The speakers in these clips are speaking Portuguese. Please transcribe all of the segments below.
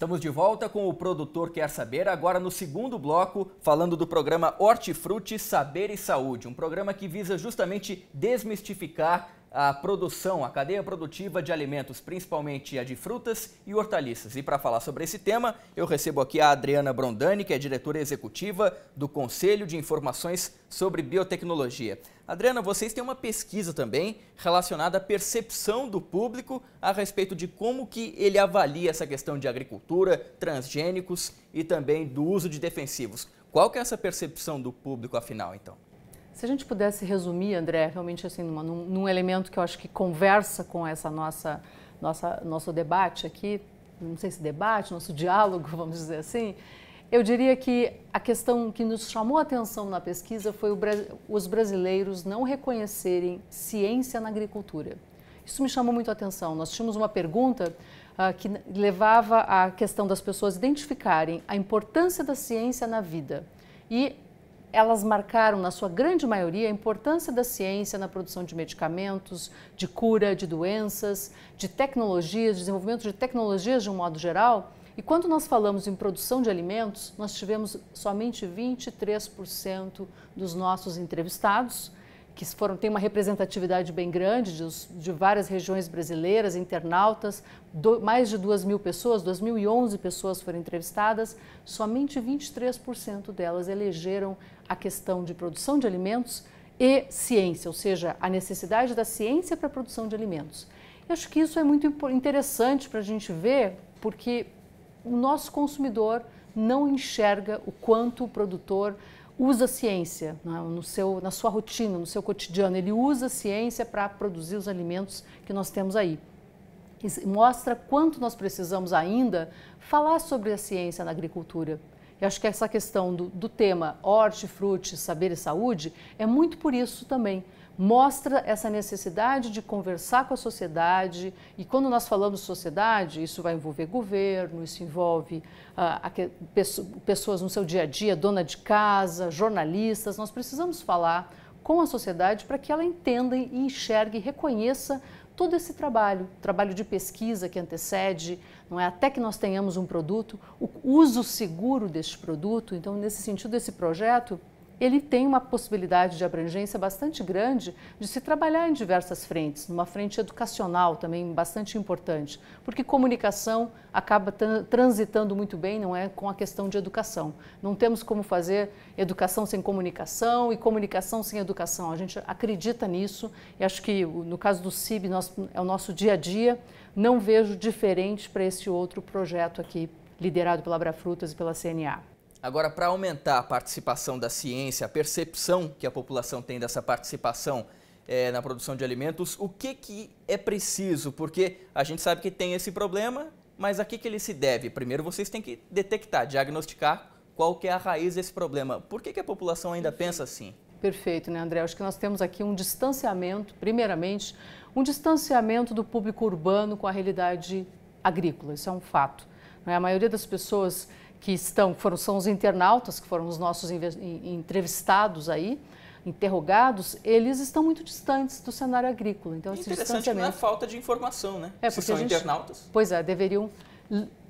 Estamos de volta com o Produtor Quer Saber, agora no segundo bloco, falando do programa Hortifruti Saber e Saúde, um programa que visa justamente desmistificar a produção, a cadeia produtiva de alimentos, principalmente a de frutas e hortaliças. E para falar sobre esse tema, eu recebo aqui a Adriana Brondani, que é diretora executiva do Conselho de Informações sobre Biotecnologia. Adriana, vocês têm uma pesquisa também relacionada à percepção do público a respeito de como que ele avalia essa questão de agricultura, transgênicos e também do uso de defensivos. Qual que é essa percepção do público, afinal, então? Se a gente pudesse resumir, André, realmente assim, num elemento que eu acho que conversa com essa nosso debate aqui, não sei se debate, nosso diálogo, vamos dizer assim, eu diria que a questão que nos chamou a atenção na pesquisa foi os brasileiros não reconhecerem ciência na agricultura. Isso me chamou muito a atenção. Nós tínhamos uma pergunta que levava à questão das pessoas identificarem a importância da ciência na vida. E elas marcaram, na sua grande maioria, a importância da ciência na produção de medicamentos, de cura de doenças, de tecnologias, desenvolvimento de tecnologias de um modo geral. E quando nós falamos em produção de alimentos, nós tivemos somente 23% dos nossos entrevistados, que têm uma representatividade bem grande de várias regiões brasileiras, internautas, mais de 2.000 pessoas, 2.011 pessoas foram entrevistadas, somente 23% delas elegeram a questão de produção de alimentos e ciência, ou seja, a necessidade da ciência para a produção de alimentos. Eu acho que isso é muito interessante para a gente ver, porque o nosso consumidor não enxerga o quanto o produtor usa a ciência na sua rotina, no seu cotidiano. Ele usa a ciência para produzir os alimentos que nós temos aí. E mostra quanto nós precisamos ainda falar sobre a ciência na agricultura. Eu acho que essa questão do tema Hortifruti, Saber e Saúde é muito por isso também. Mostra essa necessidade de conversar com a sociedade, e quando nós falamos sociedade, isso vai envolver governo, isso envolve pessoas no seu dia a dia, dona de casa, jornalistas. Nós precisamos falar com a sociedade para que ela entenda e enxergue e reconheça todo esse trabalho de pesquisa que antecede, não é? Até que nós tenhamos um produto, o uso seguro deste produto. Então, nesse sentido, esse projeto ele tem uma possibilidade de abrangência bastante grande de se trabalhar em diversas frentes, numa frente educacional também bastante importante, porque comunicação acaba transitando muito bem, não é, com a questão de educação. Não temos como fazer educação sem comunicação e comunicação sem educação. A gente acredita nisso e acho que no caso do CIB é o nosso dia a dia. Não vejo diferente para esse outro projeto aqui, liderado pela Abrafrutas e pela CNA. Agora, para aumentar a participação da ciência, a percepção que a população tem dessa participação na produção de alimentos, o que é preciso? Porque a gente sabe que tem esse problema, mas a que ele se deve? Primeiro, vocês têm que detectar, diagnosticar qual que é a raiz desse problema. Por que a população ainda pensa assim? Perfeito, né, André? Acho que nós temos aqui um distanciamento, primeiramente, um distanciamento do público urbano com a realidade agrícola. Isso é um fato. A maioria das pessoas que são os internautas, que foram os nossos entrevistados aí, interrogados, eles estão muito distantes do cenário agrícola. Então, esse interessante que não é falta de informação, né? É, porque se são internautas. Pois é, deveriam.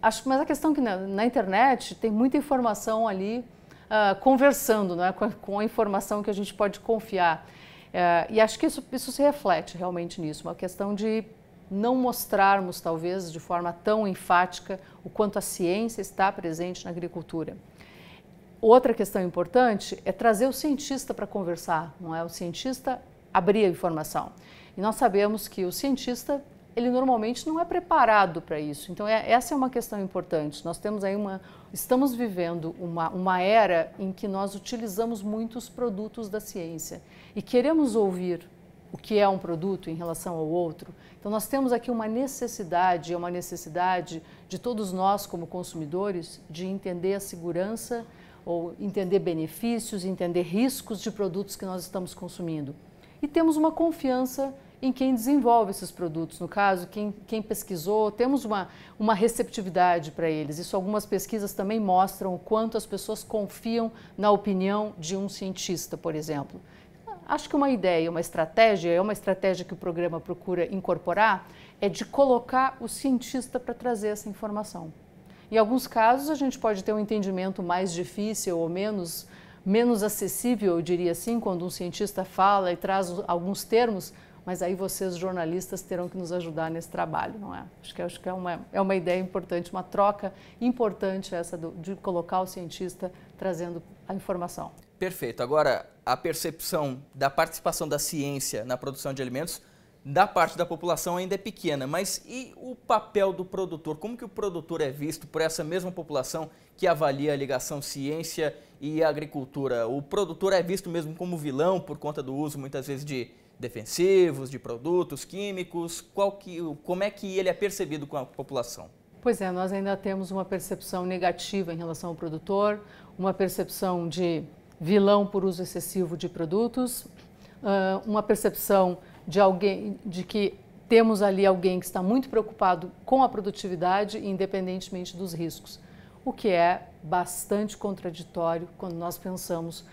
Mas a questão é que na internet tem muita informação ali conversando, não é? Com a informação que a gente pode confiar. E acho que isso se reflete realmente nisso, uma questão de não mostrarmos, talvez, de forma tão enfática o quanto a ciência está presente na agricultura. Outra questão importante é trazer o cientista para conversar, não é? O cientista abrir a informação. E nós sabemos que o cientista, ele normalmente não é preparado para isso. Então, essa é uma questão importante. Nós temos aí estamos vivendo uma era em que nós utilizamos muitos produtos da ciência e queremos ouvir o que é um produto em relação ao outro. Então, nós temos aqui uma necessidade de todos nós, como consumidores, de entender a segurança ou entender benefícios, entender riscos de produtos que nós estamos consumindo. E temos uma confiança em quem desenvolve esses produtos, no caso, quem pesquisou, temos uma receptividade para eles. Isso algumas pesquisas também mostram o quanto as pessoas confiam na opinião de um cientista, por exemplo. Acho que uma estratégia que o programa procura incorporar, é de colocar o cientista para trazer essa informação. Em alguns casos, a gente pode ter um entendimento mais difícil ou menos acessível, eu diria assim, quando um cientista fala e traz alguns termos, mas aí vocês, jornalistas, terão que nos ajudar nesse trabalho, não é? Acho que é uma ideia importante, uma troca importante essa de colocar o cientista trazendo a informação. Perfeito. Agora, a percepção da participação da ciência na produção de alimentos da parte da população ainda é pequena, mas e o papel do produtor? Como que o produtor é visto por essa mesma população que avalia a ligação ciência e agricultura? O produtor é visto mesmo como vilão por conta do uso muitas vezes de defensivos, de produtos químicos? Como é que ele é percebido com a população? Pois é, nós ainda temos uma percepção negativa em relação ao produtor, uma percepção de vilão por uso excessivo de produtos, uma percepção de que temos ali alguém que está muito preocupado com a produtividade, independentemente dos riscos, o que é bastante contraditório quando nós pensamos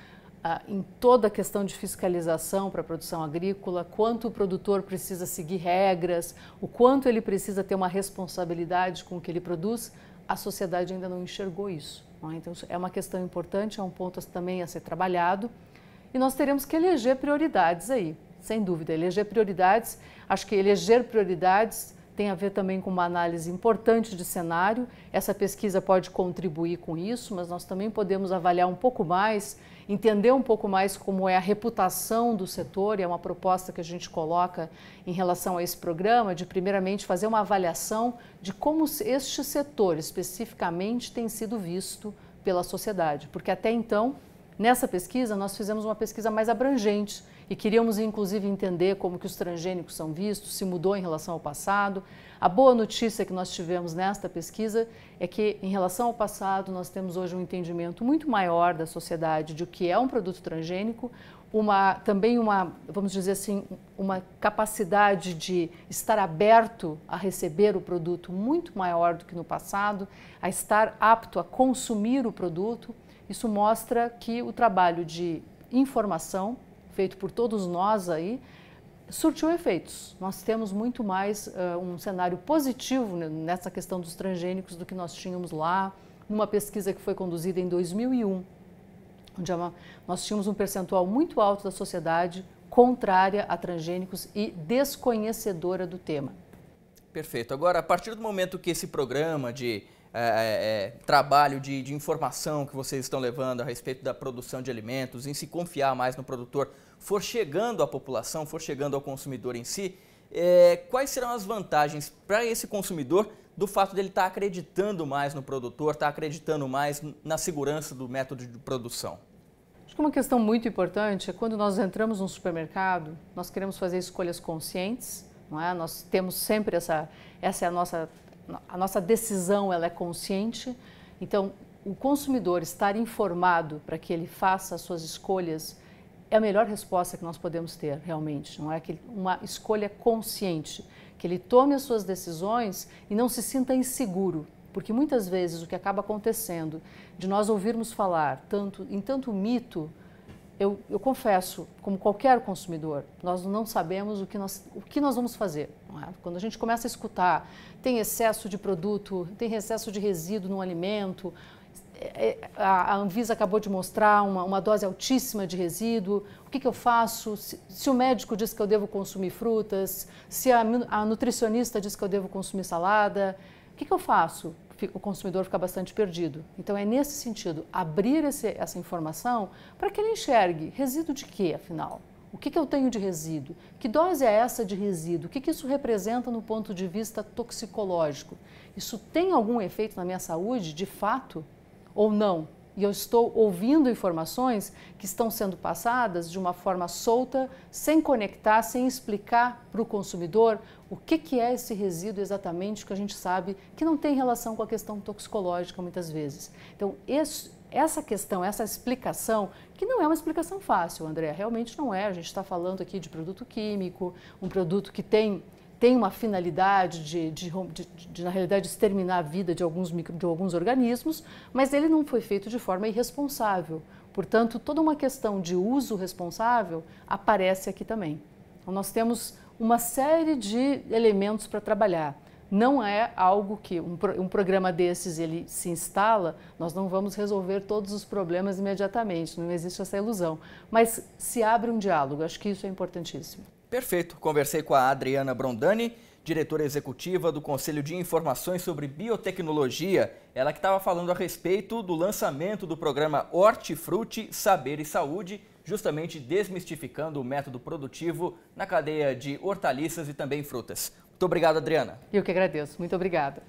em toda a questão de fiscalização para a produção agrícola, quanto o produtor precisa seguir regras, o quanto ele precisa ter uma responsabilidade com o que ele produz. A sociedade ainda não enxergou isso, não é? Então, é uma questão importante, é um ponto também a ser trabalhado, e nós teremos que eleger prioridades aí. Sem dúvida, eleger prioridades. Acho que eleger prioridades tem a ver também com uma análise importante de cenário. Essa pesquisa pode contribuir com isso, mas nós também podemos avaliar um pouco mais, entender um pouco mais como é a reputação do setor, e é uma proposta que a gente coloca em relação a esse programa, de primeiramente fazer uma avaliação de como este setor especificamente tem sido visto pela sociedade, porque até então, nessa pesquisa, nós fizemos uma pesquisa mais abrangente, e queríamos, inclusive, entender como que os transgênicos são vistos, se mudou em relação ao passado. A boa notícia que nós tivemos nesta pesquisa é que, em relação ao passado, nós temos hoje um entendimento muito maior da sociedade de o que é um produto transgênico, vamos dizer assim, uma capacidade de estar aberto a receber o produto muito maior do que no passado, a estar apto a consumir o produto. Isso mostra que o trabalho de informação feito por todos nós aí, surtiu efeitos. Nós temos muito mais um cenário positivo nessa questão dos transgênicos do que nós tínhamos lá, numa pesquisa que foi conduzida em 2001, onde nós tínhamos um percentual muito alto da sociedade contrária a transgênicos e desconhecedora do tema. Perfeito. Agora, a partir do momento que esse programa de trabalho de informação que vocês estão levando a respeito da produção de alimentos, em se confiar mais no produtor, for chegando à população, for chegando ao consumidor em si, quais serão as vantagens para esse consumidor do fato dele estar acreditando mais no produtor, estar acreditando mais na segurança do método de produção? Acho que uma questão muito importante é quando nós entramos no supermercado, nós queremos fazer escolhas conscientes, não é? Nós temos sempre essa é a nossa decisão, ela é consciente. Então, o consumidor estar informado para que ele faça as suas escolhas é a melhor resposta que nós podemos ter, realmente. Não é uma escolha consciente, que ele tome as suas decisões e não se sinta inseguro, porque muitas vezes o que acaba acontecendo de nós ouvirmos falar em tanto mito, eu confesso, como qualquer consumidor, nós não sabemos o que nós vamos fazer. Não é? Quando a gente começa a escutar, tem excesso de produto, tem excesso de resíduo no alimento, a Anvisa acabou de mostrar uma dose altíssima de resíduo, o que eu faço? Se o médico diz que eu devo consumir frutas, se a nutricionista diz que eu devo consumir salada, o que eu faço? O consumidor fica bastante perdido. Então é nesse sentido, abrir essa informação para que ele enxergue resíduo de quê, afinal? O que eu tenho de resíduo? Que dose é essa de resíduo? O que isso representa no ponto de vista toxicológico? Isso tem algum efeito na minha saúde, de fato, ou não? E eu estou ouvindo informações que estão sendo passadas de uma forma solta, sem conectar, sem explicar para o consumidor o que é esse resíduo exatamente, que a gente sabe que não tem relação com a questão toxicológica muitas vezes. Então, essa questão, essa explicação, que não é uma explicação fácil, André, realmente não é. A gente está falando aqui de produto químico, um produto que tem uma finalidade de, na realidade, exterminar a vida de alguns organismos, mas ele não foi feito de forma irresponsável. Portanto, toda uma questão de uso responsável aparece aqui também. Então, nós temos uma série de elementos para trabalhar. não é algo que um programa desses ele se instala, nós não vamos resolver todos os problemas imediatamente, não existe essa ilusão. Mas se abre um diálogo, acho que isso é importantíssimo. Perfeito. Conversei com a Adriana Brondani, diretora executiva do Conselho de Informações sobre Biotecnologia. Ela que estava falando a respeito do lançamento do programa Hortifruti Saber e Saúde, justamente desmistificando o método produtivo na cadeia de hortaliças e também frutas. Muito obrigado, Adriana. Eu que agradeço. Muito obrigada.